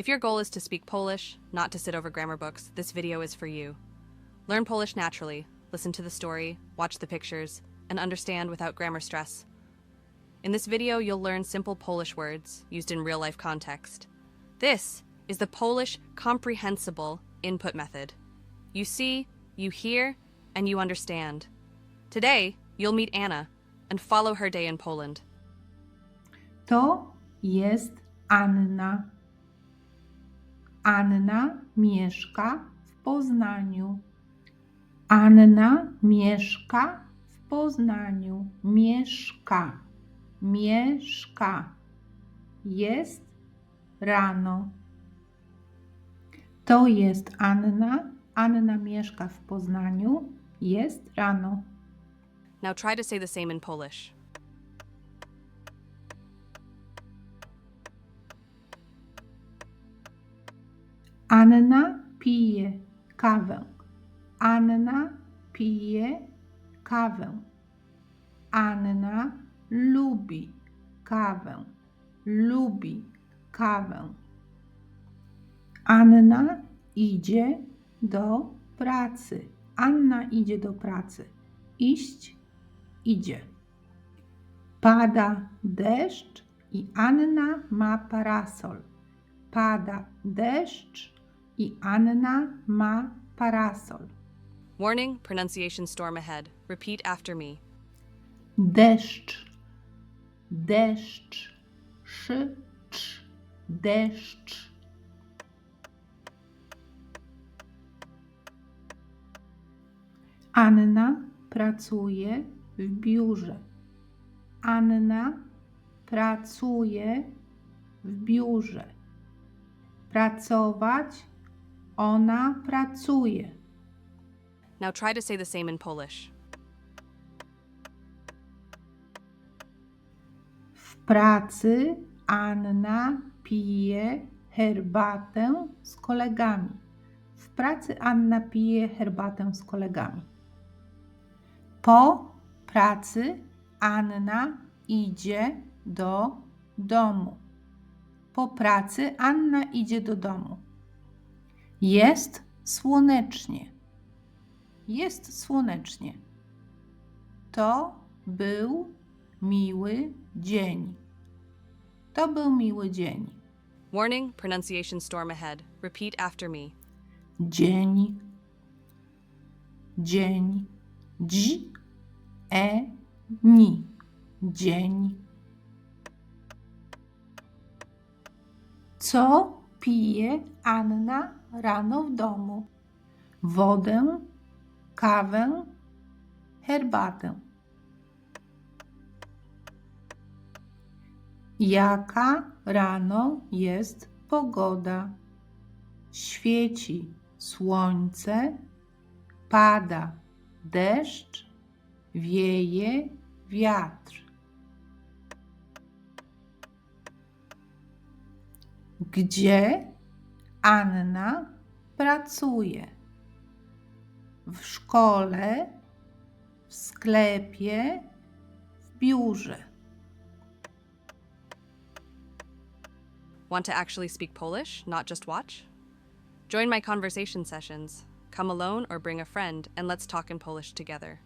If your goal is to speak Polish, not to sit over grammar books, this video is for you. Learn Polish naturally, listen to the story, watch the pictures, and understand without grammar stress. In this video, you'll learn simple Polish words used in real-life context. This is the Polish comprehensible input method. You see, you hear, and you understand. Today, you'll meet Anna and follow her day in Poland. To jest Anna. Anna mieszka w Poznaniu. Anna mieszka w Poznaniu. Mieszka. Mieszka. Jest rano. To jest Anna. Anna mieszka w Poznaniu. Jest rano. Now try to say the same in Polish. Anna pije kawę. Anna pije kawę. Anna lubi kawę. Lubi kawę. Anna idzie do pracy. Anna idzie do pracy. Iść, idzie. Pada deszcz i Anna ma parasol. Pada deszcz i Anna ma parasol. Warning, pronunciation storm ahead. Repeat after me. Deszcz, deszcz, cz, deszcz. Anna pracuje w biurze. Anna pracuje w biurze. Pracować, ona pracuje. Now try to say the same in Polish. W pracy Anna pije herbatę z kolegami. W pracy Anna pije herbatę z kolegami. Po pracy Anna idzie do domu. Po pracy Anna idzie do domu. Jest słonecznie. Jest słonecznie. To był miły dzień. To był miły dzień. Warning, pronunciation storm ahead. Repeat after me. Dzień. Dzień. Ni. Dzień. Co pije Anna rano w domu? Wodę, kawę, herbatę. Jaka rano jest pogoda? Świeci słońce, pada deszcz, wieje wiatr. Gdzie Anna pracuje? W szkole, w sklepie, w biurze. Want to actually speak Polish, not just watch? Join my conversation sessions. Come alone or bring a friend, and let's talk in Polish together.